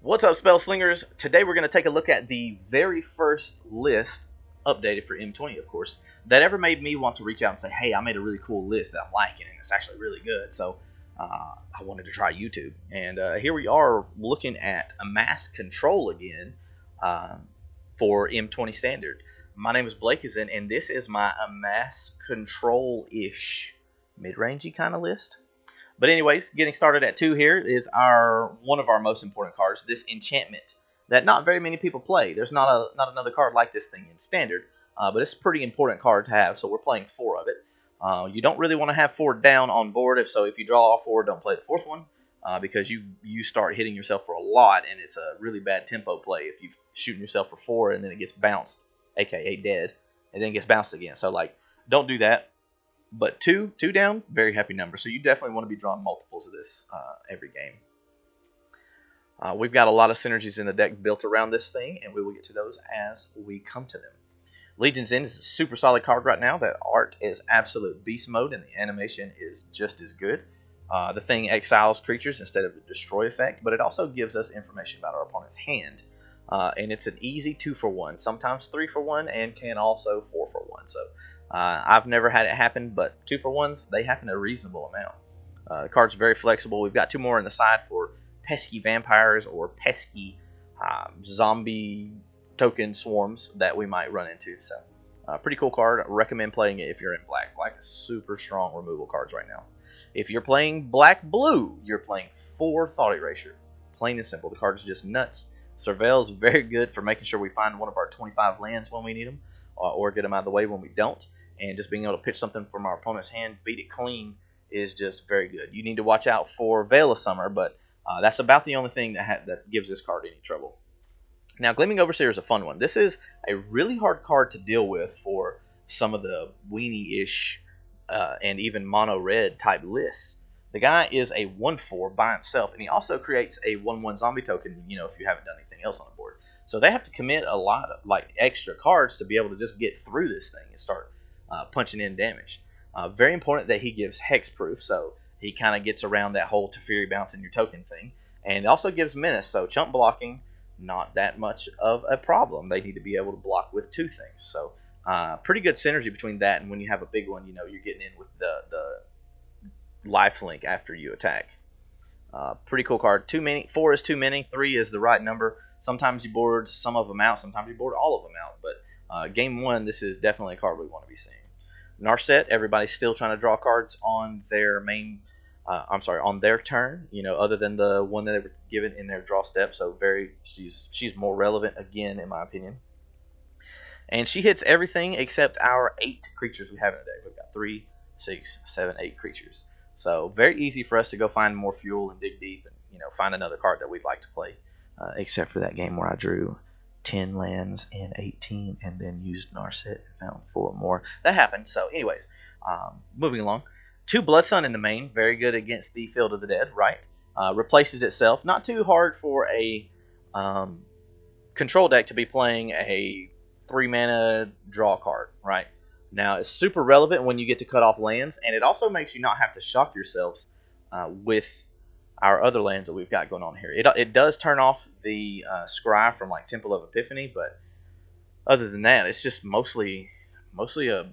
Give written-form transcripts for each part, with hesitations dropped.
What's up, Spellslingers? Today we're going to take a look at the very first list, updated for M20 of course, that ever made me want to reach out and say, hey, I made a really cool list that I'm liking and it's actually really good, so I wanted to try YouTube. And here we are looking at Amass Control again for M20 Standard. My name is Blakeizen, and this is my Amass Control-ish, mid-rangey kind of list. But anyways, getting started at 2 here is one of our most important cards, this enchantment that not very many people play. There's not another card like this thing in Standard, but it's a pretty important card to have, so we're playing 4 of it. You don't really want to have 4 down on board, if you draw all 4, don't play the 4th one, because you start hitting yourself for a lot, and it's a really bad tempo play if you're shooting yourself for 4 and then it gets bounced, aka dead, and then gets bounced again. So don't do that. But 2 down, very happy number. So you definitely want to be drawing multiples of this every game. We've got a lot of synergies in the deck built around this thing, and we will get to those as we come to them. Legion's End is a super solid card right now. That art is absolute beast mode, and the animation is just as good. The thing exiles creatures instead of the destroy effect, but it also gives us information about our opponent's hand. And it's an easy 2-for-1, sometimes 3-for-1, and can also 4-for-1. So I've never had it happen, but 2-for-1s, they happen a reasonable amount. The card's very flexible. We've got 2 more on the side for pesky vampires or pesky zombie token swarms that we might run into. So pretty cool card. I recommend playing it if you're in black. Black is super strong removal cards right now. If you're playing black-blue, you're playing 4 Thought Erasure. Plain and simple. The card is just nuts. Surveil is very good for making sure we find one of our 25 lands when we need them, or get them out of the way when we don't. And just being able to pitch something from our opponent's hand, beat it clean, is just very good. You need to watch out for Veil of Summer, but that's about the only thing that gives this card any trouble. Now, Gleaming Overseer is a fun one. This is a really hard card to deal with for some of the weenie-ish and even mono-red type lists. The guy is a 1/4 by himself, and he also creates a 1/1 zombie token, if you haven't done anything else on the board. So they have to commit a lot of extra cards to be able to just get through this thing and start punching in damage. Very important that he gives hexproof, so he kind of gets around that whole Teferi bouncing your token thing. And also gives menace, so chump blocking, not that much of a problem. They need to be able to block with 2 things. So pretty good synergy between that, and when you have a big one, you're getting in with the lifelink after you attack. Pretty cool card. 4 is too many, 3 is the right number. Sometimes you board some of them out, sometimes you board all of them out, but game 1, this is definitely a card we want to be seeing. Narset, everybody's still trying to draw cards on their on their turn, other than the one that they were given in their draw step, so she's more relevant again, in my opinion. And she hits everything except our 8 creatures we have in the deck. We've got 3, 6, 7, 8 creatures. So very easy for us to go find more fuel and dig deep and find another card that we'd like to play. Except for that game where I drew 10 lands in 18 and then used Narset and found 4 more. That happened. So anyways, moving along. 2 Bloodsun in the main. Very good against the Field of the Dead, right? Replaces itself. Not too hard for a control deck to be playing a 3-mana draw card, right? Now, it's super relevant when you get to cut off lands, and it also makes you not have to shock yourselves with our other lands that we've got going on here. It does turn off the scry from Temple of Epiphany, but other than that, it's just mostly a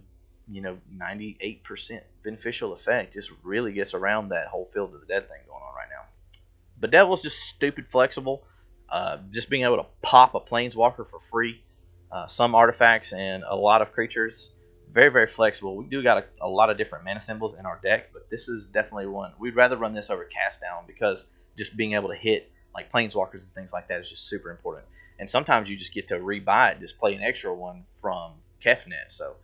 98% beneficial effect. Just really gets around that whole Field of the Dead thing going on right now. Bedevil's just stupid flexible. Just being able to pop a Planeswalker for free, some artifacts, and a lot of creatures. Very, very flexible. We do got a lot of different mana symbols in our deck, but this is definitely one. We'd rather run this over Cast Down because just being able to hit Planeswalkers and things like that is just super important. And sometimes you just get to rebuy it, just play an extra one from Kefnet. So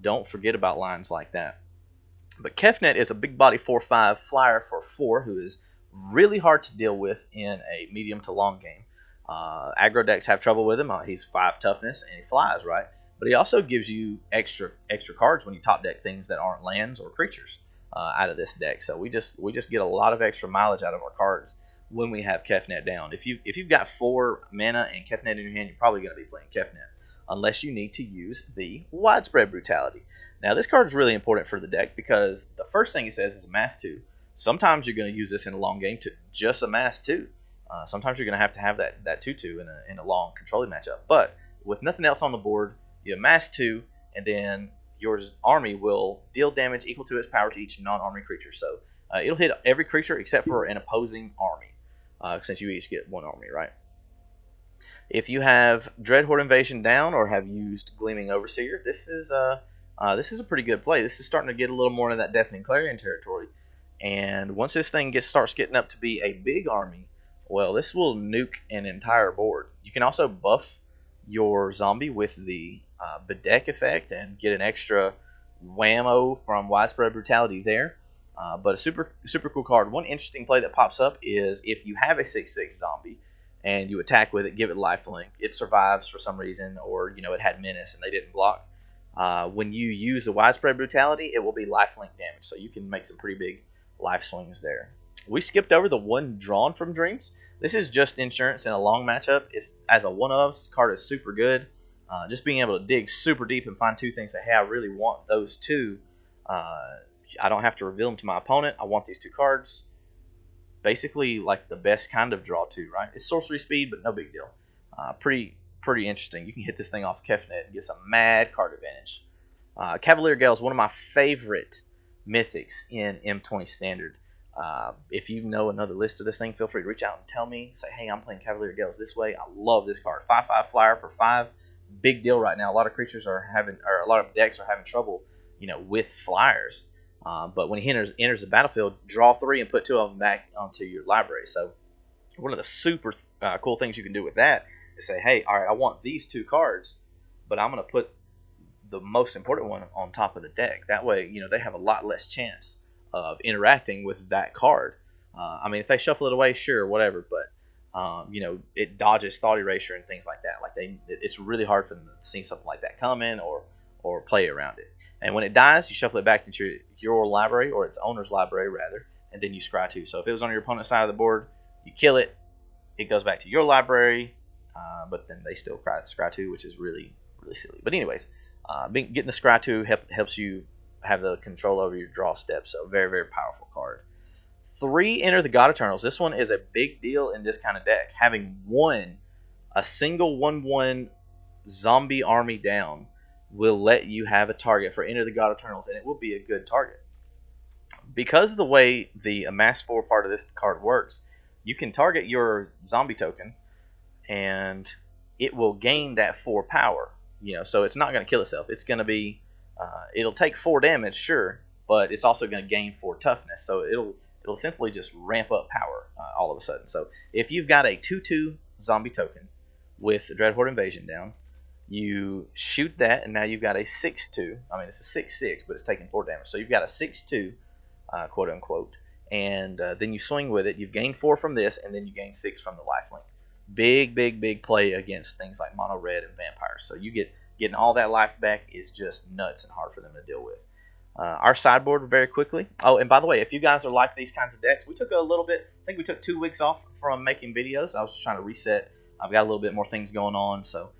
don't forget about lines like that. But Kefnet is a big body 4/5 flyer for 4 who is really hard to deal with in a medium to long game. Aggro decks have trouble with him. He's 5 toughness and he flies, right? But he also gives you extra cards when you top deck things that aren't lands or creatures out of this deck. So we just get a lot of extra mileage out of our cards when we have Kefnet down. If you've got 4 mana and Kefnet in your hand, you're probably going to be playing Kefnet, unless you need to use the Widespread Brutality. Now, this card is really important for the deck because the first thing he says is amass 2. Sometimes you're going to use this in a long game to just amass 2. Sometimes you're going to have that 2/2 in a long controlling matchup. But with nothing else on the board, you amass 2, and then your army will deal damage equal to its power to each non-army creature. So it'll hit every creature except for an opposing army, since you each get one army, right? If you have Dreadhorde Invasion down or have used Gleaming Overseer, this is a pretty good play. This is starting to get a little more into that Deafening Clarion territory. And once this thing starts getting up to be a big army, well, this will nuke an entire board. You can also buff your zombie with the Bedeck effect and get an extra whammo from Widespread Brutality there. But a super cool card. One interesting play that pops up is if you have a 6/6 zombie and you attack with it, give it lifelink, it survives for some reason, or it had menace and they didn't block. When you use the Widespread Brutality, it will be lifelink damage, so you can make some pretty big life swings there. We skipped over the one drawn from Dreams. This is just insurance in a long matchup. It's as a one-of, this card is super good. Just being able to dig super deep and find two things that, hey, I really want those two. I don't have to reveal them to my opponent. I want these two cards. Basically, like the best kind of draw two, right? It's sorcery speed, but no big deal. Pretty interesting. You can hit this thing off Kefnet and get some mad card advantage. Cavalier Gale is one of my favorite mythics in M20 Standard. If you know another list of this thing, feel free to reach out and tell me. Say, hey, I'm playing Cavalier Gales this way. I love this card. 5/5 flyer for 5. Big deal right now. A lot of creatures are having, or a lot of decks are having trouble, with flyers. But when he enters the battlefield, draw 3 and put 2 of them back onto your library. So one of the super cool things you can do with that is say, hey, all right, I want these 2 cards, but I'm going to put the most important one on top of the deck. That way, they have a lot less chance of interacting with that card. I mean, if they shuffle it away, sure, whatever, but it dodges thought erasure and things like that. Like it's really hard for them to see something like that coming or play around it. And when it dies, you shuffle it back into your library, or its owner's library rather, and then you scry 2. So if it was on your opponent's side of the board, you kill it, it goes back to your library, but then they still scry 2, which is really, really silly. But anyways, getting the scry 2 helps you have the control over your draw steps. So very, very powerful card. 3, Enter the God Eternals. This one is a big deal in this kind of deck. Having a single 1/1 zombie army down will let you have a target for Enter the God Eternals, and it will be a good target. Because of the way the Amass 4 part of this card works, you can target your zombie token, and it will gain that 4 power. So it's not going to kill itself. It's going to be, it'll take 4 damage, sure, but it's also going to gain 4 toughness. So it'll essentially just ramp up power all of a sudden. So if you've got a 2/2 zombie token with Dreadhorde Invasion down, you shoot that, and now you've got a 6/2. I mean, it's a 6/6, but it's taking 4 damage. So you've got a 6/2, quote unquote, and then you swing with it. You've gained 4 from this, and then you gain 6 from the lifelink. Big play against things like mono red and vampires. So getting all that life back is just nuts and hard for them to deal with. Our sideboard very quickly. Oh, and by the way, if you guys are like these kinds of decks, we took a little bit. I think we took 2 weeks off from making videos. I was just trying to reset. I've got a little bit more things going on, so.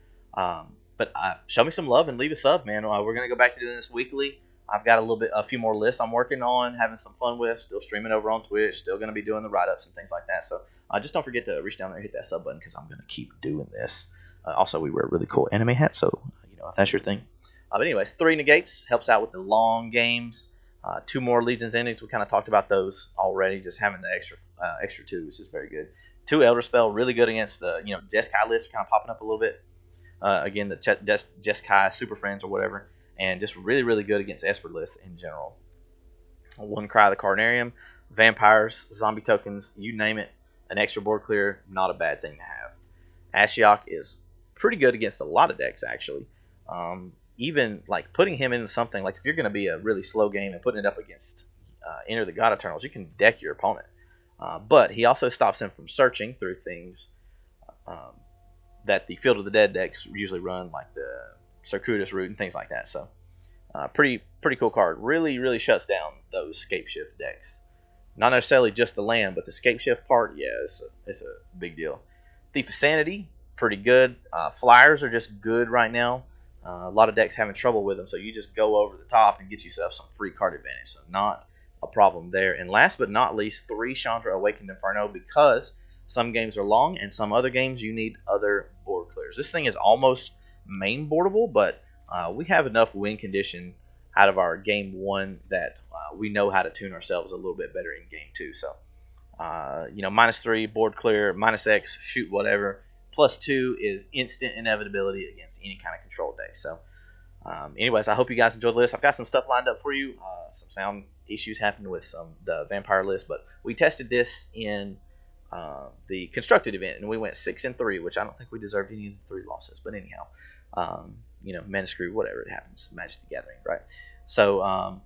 But show me some love and leave a sub, man. We're gonna go back to doing this weekly. I've got a few more lists I'm working on, having some fun with. Still streaming over on Twitch. Still gonna be doing the write-ups and things like that. So just don't forget to reach down there and hit that sub button, because I'm gonna keep doing this. Also, we wear really cool anime hats, so if that's your thing. But anyways, 3 negates helps out with the long games. 2 more Legion's Endings. We kind of talked about those already. Just having the extra 2 is just very good. 2 Elder Spell, really good against the Jeskai lists, kind of popping up a little bit. Again, the Jeskai Super Friends or whatever, and just really, really good against Esper lists in general. 1 Cry of the Carnarium, vampires, zombie tokens, you name it, an extra board clear, not a bad thing to have. Ashiok is pretty good against a lot of decks, actually. Even like putting him into something, like if you're going to be a really slow game and putting it up against Enter the God Eternals, you can deck your opponent. But he also stops him from searching through things that the Field of the Dead decks usually run, like the Circuitous Route and things like that. So pretty cool card. Really shuts down those Scape Shift decks. Not necessarily just the land, but the Scape Shift part, yeah, it's a big deal. Thief of Sanity, pretty good. Flyers are just good right now. A lot of decks having trouble with them, so you just go over the top and get yourself some free card advantage. So not a problem there. And last but not least, 3 Chandra Awakened Inferno, because Some games are long, and some other games you need other board clears. This thing is almost main boardable, but we have enough win condition out of our game 1 that we know how to tune ourselves a little bit better in game 2. So, you know, -3 board clear, -X shoot whatever, +2 is instant inevitability against any kind of control deck. So, anyways, I hope you guys enjoyed the list. I've got some stuff lined up for you. Some sound issues happened with the vampire list, but we tested this in the constructed event, and we went 6-3, which I don't think we deserved any of the 3 losses. But anyhow, you know, men screw, whatever, it happens. Magic the Gathering, right? So,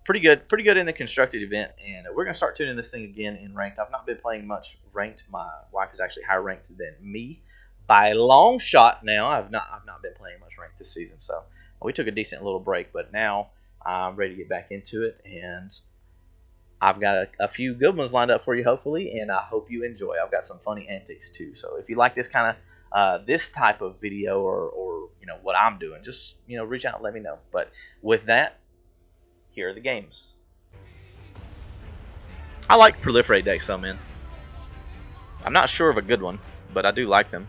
pretty good in the constructed event, and we're gonna start tuning this thing again in ranked. I've not been playing much ranked. My wife is actually higher ranked than me by a long shot. Now I've not been playing much ranked this season, so we took a decent little break, but now I'm ready to get back into it, and I've got a few good ones lined up for you, hopefully, and I hope you enjoy. I've got some funny antics too, so if you like this kind of this type of video or you know what I'm doing, just you know reach out and let me know. But with that, here are the games. I like proliferate decks though, man. I'm not sure of a good one, but I do like them.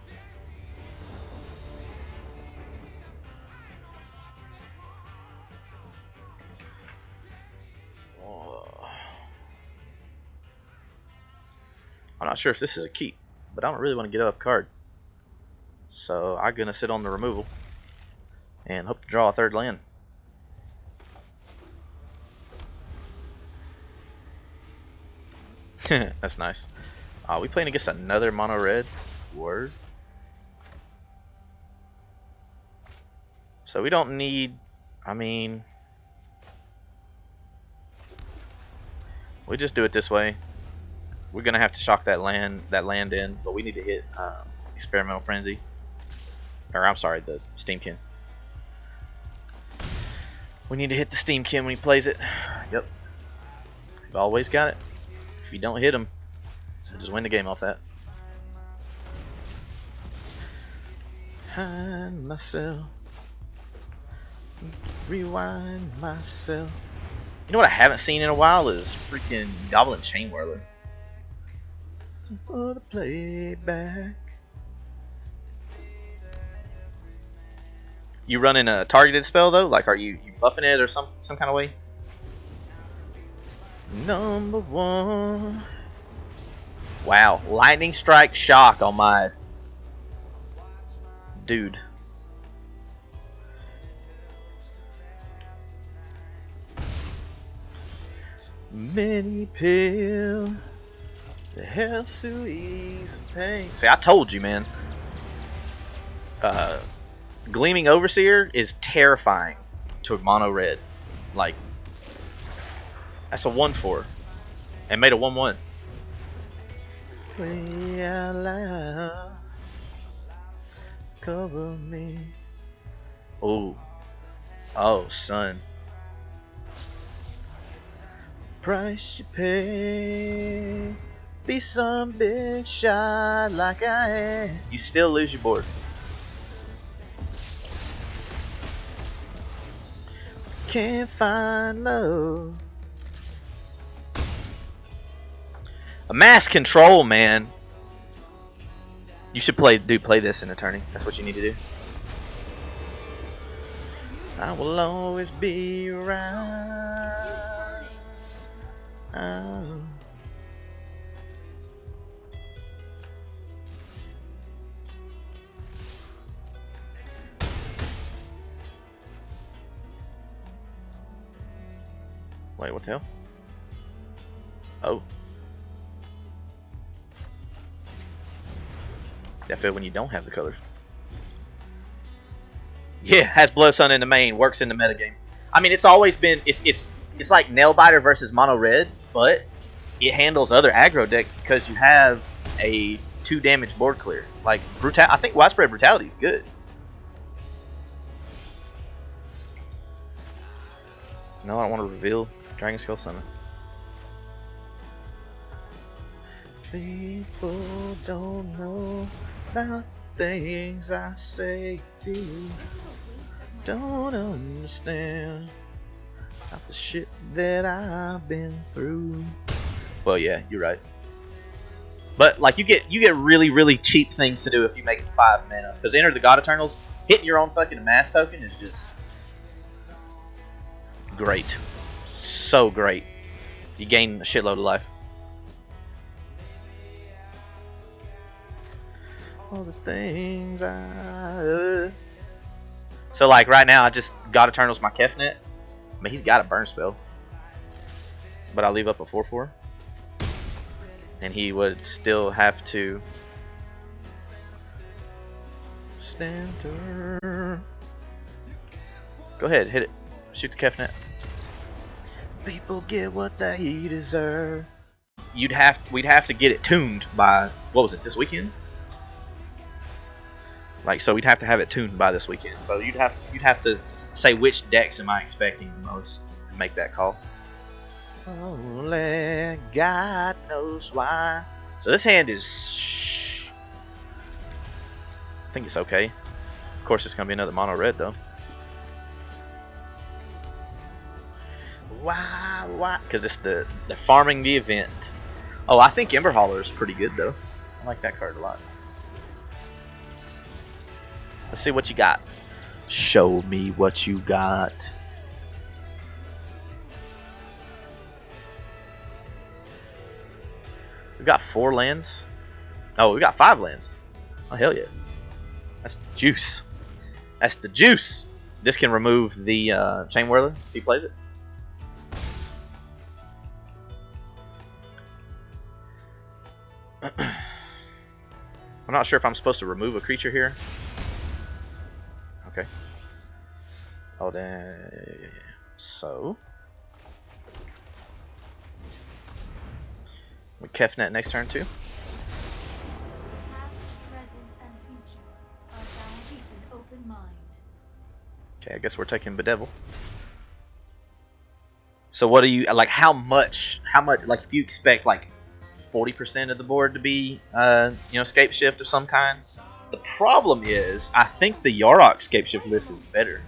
I'm not sure if this is a keep, but I don't really want to get up card. So I'm going to sit on the removal and hope to draw a 3rd land. That's nice. We playing against another mono red. Word. So we don't need, I mean, we just do it this way. We're gonna have to shock that land in, but we need to hit Experimental Frenzy, or I'm sorry, the Steamkin. We need to hit the Steamkin when he plays it. Yep, you've always got it. If you don't hit him, you'll just win the game off that. Find myself, rewind myself. You know what I haven't seen in a while is freaking Goblin Chain Whirler. For the playback. You running a targeted spell though? Like, are you buffing it or some kind of way? Number 1. Wow, lightning strike shock on my dude. Many pill that helps to ease pain. See, I told you, man. Gleaming Overseer is terrifying to a mono red. Like, that's a 1/4 and made a 1/1. Way out loud, cover me. Oh, son. Price you pay. Be some big shot like I am. You still lose your board. Can't find love. Amass control, man. You should play this in a tourney. That's what you need to do. I will always be around. Oh. Wait, what the hell? Oh. That feel when you don't have the colors. Yeah, has Blood Sun in the main, works in the metagame. I mean, it's always been it's like Nailbiter versus Mono Red, but it handles other aggro decks because you have a 2 damage board clear. Like I think Widespread Brutality is good. No, I don't want to reveal Dragon Skull Summon. People don't know about things I say to you. Don't understand about the shit that I've been through. Well, yeah, you're right. But like you get really cheap things to do if you make 5 mana. Because Enter the God Eternals, hitting your own fucking Amass token is just great. So great. You gain a shitload of life. All the things I... So like right now I just God Eternals my Kefnet. I mean he's got a burn spell. But I'll leave up a 4/4. And he would still have to Stanter. Go ahead, hit it. Shoot the Kefnet. People get what they deserve. We'd have to get it tuned by, what was it, this weekend? Like, so we'd have to have it tuned by this weekend. So you'd have to say which decks am I expecting the most and make that call. Only God knows why. So this hand is... I think it's okay. Of course it's going to be another mono red though. Why? Because it's the farming the event. Oh, I think Ember Hauler is pretty good though. I like that card a lot. Let's see what you got. Show me what you got. We got 4 lands. Oh, we got 5 lands. Oh hell yeah. That's juice. That's the juice. This can remove the Chain Whirler if he plays it. I'm not sure if I'm supposed to remove a creature here. Okay. Oh, then. So. We Kefnet next turn too. Okay, I guess we're taking Bedevil. So what do you like? How much? Like, if you expect like 40% of the board to be, scape shift of some kind. The problem is, I think the Yarok scape shift list is better.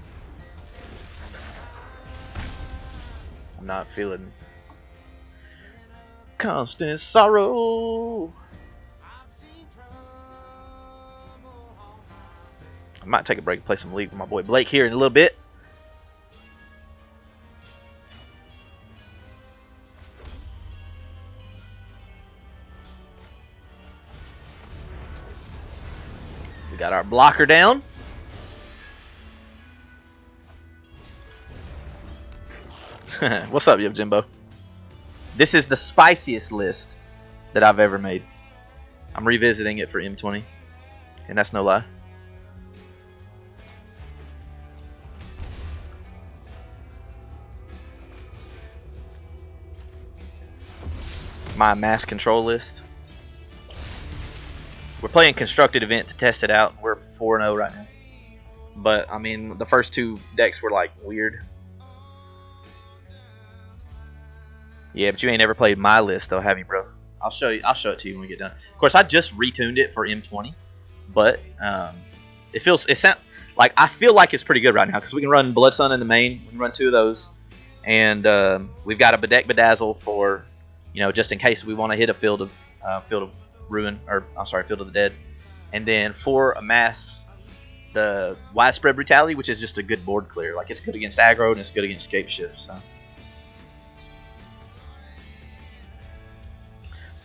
I'm not feeling constant sorrow. I might take a break and play some League with my boy Blake here in a little bit. We got our blocker down. What's up, Jimbo? This is the spiciest list that I've ever made. I'm revisiting it for M20, and that's no lie. My mass control list. We're playing constructed event to test it out. We're 4-0 right now. But I mean, the first 2 decks were like weird. Yeah, but you ain't ever played my list though, have you, bro? I'll show it to you when we get done. Of course, I just retuned it for M20, but it sounds like I feel like it's pretty good right now because we can run Blood Sun in the main. We can run 2 of those, and we've got a Bedeck Bedazzle for, just in case we want to hit a Field of Ruin, or I'm sorry, Field of the Dead, and then for Amass, the Widespread Brutality, which is just a good board clear. Like, it's good against aggro and it's good against scape shift. So.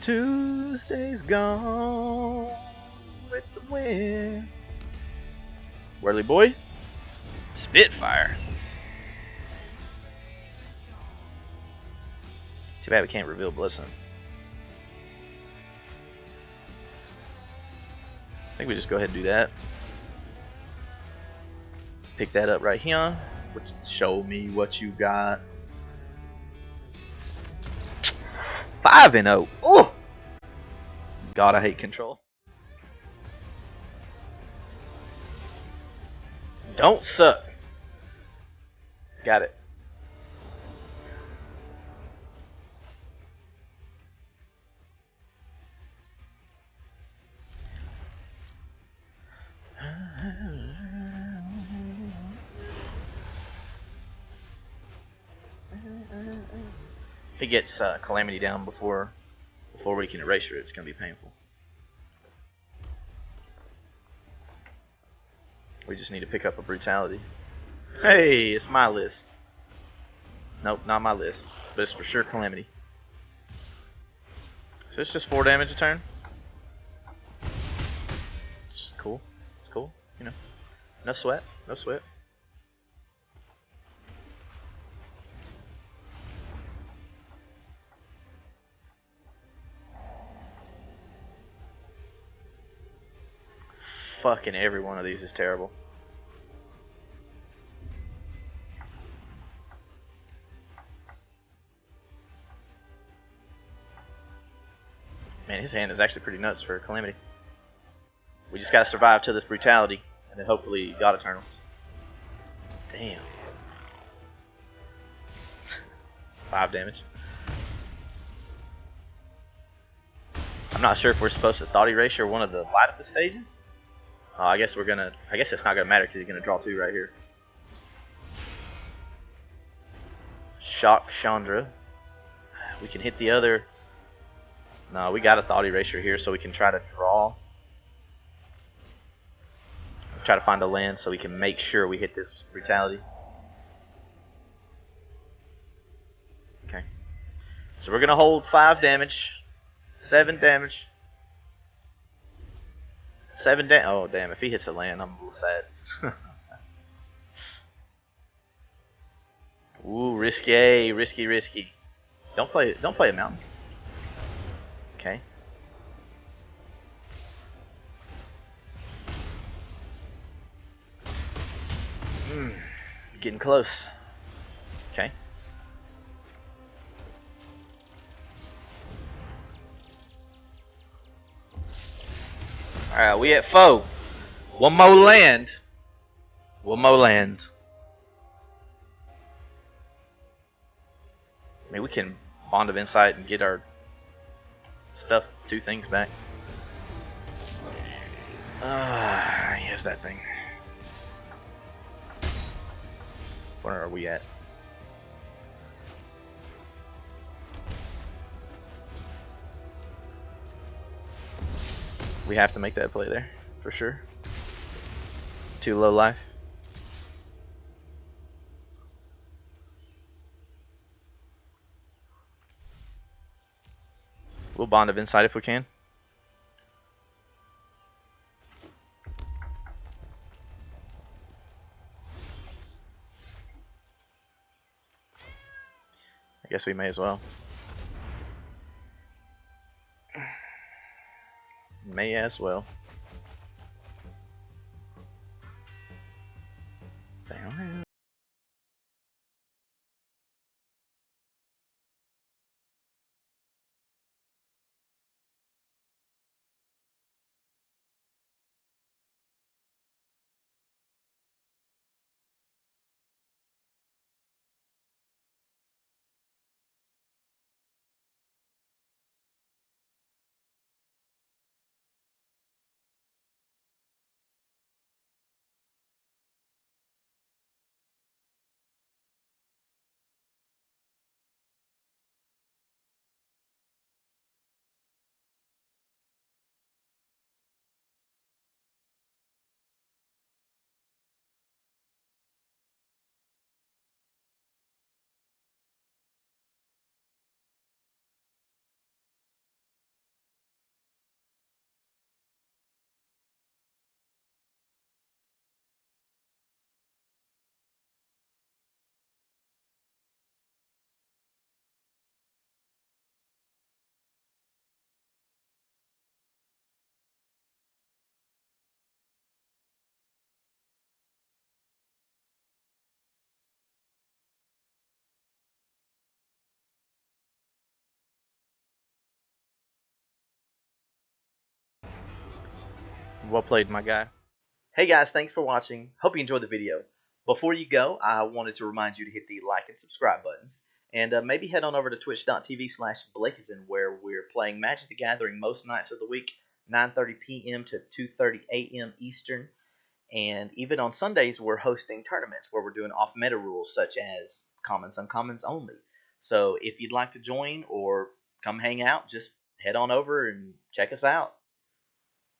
Tuesday's gone with the wind. Whirly boy, Spitfire. Too bad we can't reveal Blood Sun. I think we just go ahead and do that. Pick that up right here. Show me what you got. 5-0. Oh! God, I hate control. Don't suck. Got it. If he gets Calamity down before we can erase it, it's gonna be painful. We just need to pick up a brutality. Hey, it's my list. Nope, not my list. But it's for sure Calamity. So it's just 4 damage a turn. It's cool. It's cool. You know. No sweat. No sweat. Fucking every one of these is terrible. Man, his hand is actually pretty nuts for Calamity. We just gotta survive to this brutality, and then hopefully God Eternals. Damn. 5 damage. I'm not sure if we're supposed to thought erase or one of the light up the stages. I guess we're gonna. I guess it's not gonna matter because he's gonna draw 2 right here. Shock Chandra. We can hit the other. No, we got a thought eraser here, so we can try to draw. Try to find a land so we can make sure we hit this brutality. Okay. So we're gonna hold 5 damage, 7 damage, 7 damage. Oh damn! If he hits a land, I'm a little sad. Ooh, risky, risky, risky. Don't play a mountain. Okay. Getting close. Okay. Alright, we at 4. One more land. One more land. I mean, we can Bond of Insight and get our stuff, 2 things back. Yes, that thing. Where are we at? We have to make that play there, for sure. 2 low life. We'll Bond of Insight if we can. I guess we may as well. May as well. Well played, my guy. Hey guys, thanks for watching. Hope you enjoyed the video. Before you go, I wanted to remind you to hit the like and subscribe buttons. And maybe head on over to twitch.tv/Blakeizen, where we're playing Magic the Gathering most nights of the week, 9:30 p.m. to 2:30 a.m. Eastern. And even on Sundays, we're hosting tournaments where we're doing off-meta rules, such as commons, uncommons only. So if you'd like to join or come hang out, just head on over and check us out.